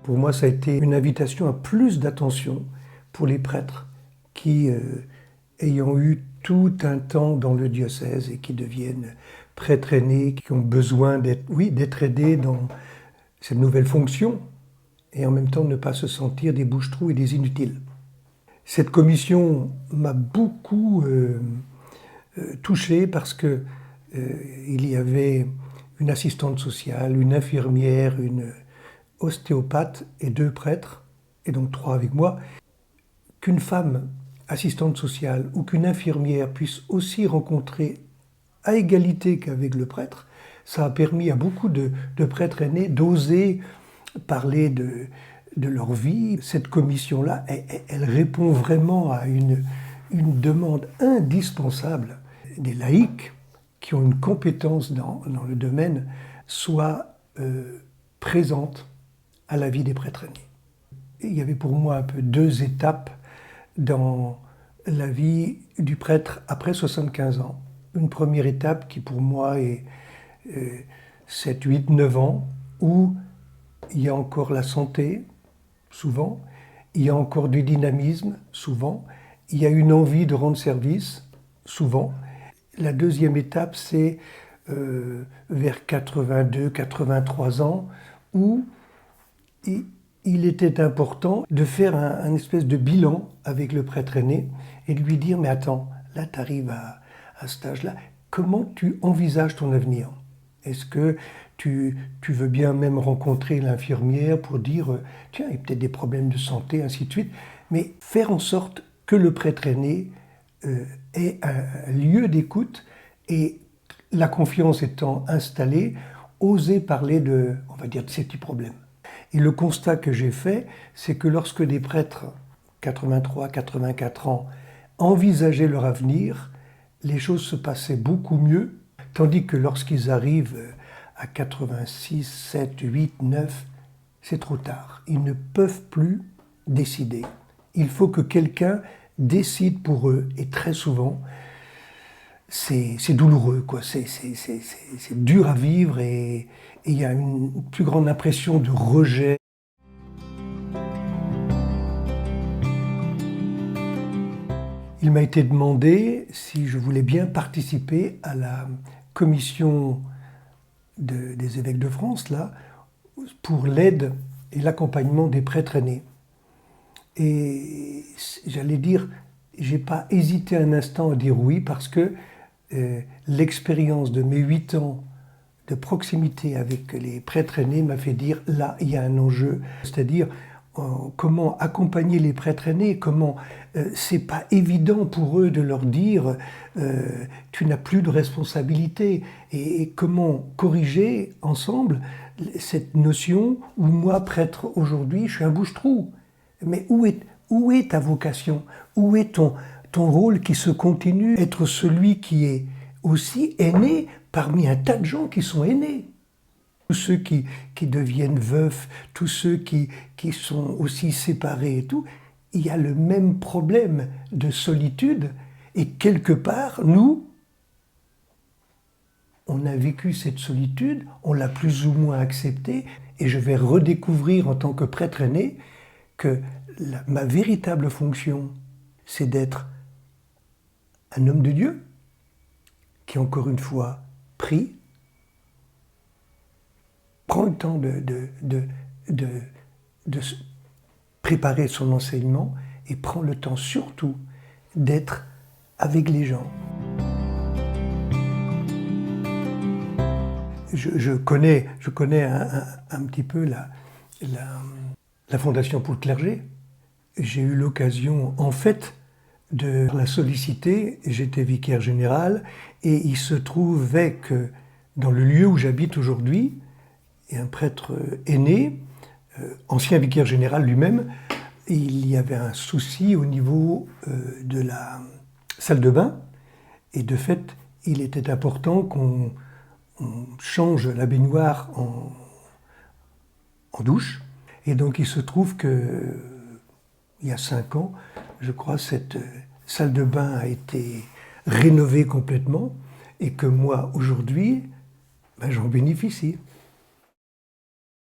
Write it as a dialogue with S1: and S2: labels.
S1: Pour moi, ça a été une invitation à plus d'attention pour les prêtres qui, ayant eu tout un temps dans le diocèse et qui deviennent prêtres aînés, qui ont besoin d'être aidés dans cette nouvelle fonction et en même temps ne pas se sentir des bouche-trous et des inutiles. Cette commission m'a beaucoup touché parce que il y avait une assistante sociale, une infirmière, une ostéopathe et 2 prêtres, et donc 3 avec moi. Qu'une femme assistante sociale ou qu'une infirmière puisse aussi rencontrer à égalité qu'avec le prêtre, ça a permis à beaucoup de prêtres aînés d'oser parler de leur vie. Cette commission-là, elle répond vraiment à une demande indispensable des laïcs qui ont une compétence dans le domaine, soient présentes à la vie des prêtres aînés. Il y avait pour moi un peu 2 étapes dans la vie du prêtre après 75 ans. Une première étape qui pour moi est 7, 8, 9 ans, où il y a encore la santé, souvent, il y a encore du dynamisme, souvent, il y a une envie de rendre service, souvent. La deuxième étape, c'est vers 82, 83 ans, où il était important de faire un espèce de bilan avec le prêtre aîné et de lui dire « Mais attends, là tu arrives à cet âge-là, comment tu envisages ton avenir ? Est-ce que tu veux bien même rencontrer l'infirmière pour dire « Tiens, il y a peut-être des problèmes de santé, ainsi de suite ». Mais faire en sorte que le prêtre aîné ait un lieu d'écoute et la confiance étant installée, oser parler de ces petits problèmes. Et le constat que j'ai fait, c'est que lorsque des prêtres, 83, 84 ans, envisageaient leur avenir, les choses se passaient beaucoup mieux, tandis que lorsqu'ils arrivent à 86, 7, 8, 9, c'est trop tard. Ils ne peuvent plus décider. Il faut que quelqu'un décide pour eux, et très souvent, c'est douloureux, quoi. C'est dur à vivre et il y a une plus grande impression de rejet. Il m'a été demandé si je voulais bien participer à la commission des évêques de France, là, pour l'aide et l'accompagnement des prêtres aînés. Et j'allais dire, j'ai pas hésité un instant à dire oui parce que l'expérience de mes 8 ans de proximité avec les prêtres aînés m'a fait dire là, il y a un enjeu, c'est-à-dire comment accompagner les prêtres aînés, comment c'est pas évident pour eux de leur dire tu n'as plus de responsabilité et comment corriger ensemble cette notion où moi, prêtre aujourd'hui, je suis un bouche-trou. Mais où est ta vocation? Où est ton rôle qui se continue? Être celui qui est aussi aîné parmi un tas de gens qui sont aînés. Tous ceux qui deviennent veufs, tous ceux qui sont aussi séparés et tout, il y a le même problème de solitude. Et quelque part, nous, on a vécu cette solitude, on l'a plus ou moins acceptée, et je vais redécouvrir en tant que prêtre aîné que ma véritable fonction, c'est d'être un homme de Dieu qui, encore une fois, prie, prend le temps de préparer son enseignement et prend le temps surtout d'être avec les gens. Je connais un petit peu la Fondation pour le clergé. J'ai eu l'occasion, en fait, de la solliciter. J'étais vicaire général et il se trouvait que dans le lieu où j'habite aujourd'hui, il y a un prêtre aîné, ancien vicaire général lui-même, il y avait un souci au niveau de la salle de bain et de fait, il était important qu'on change la baignoire en douche. Et donc il se trouve que il y a 5 ans, je crois, cette salle de bain a été rénovée complètement et que moi, aujourd'hui, j'en bénéficie.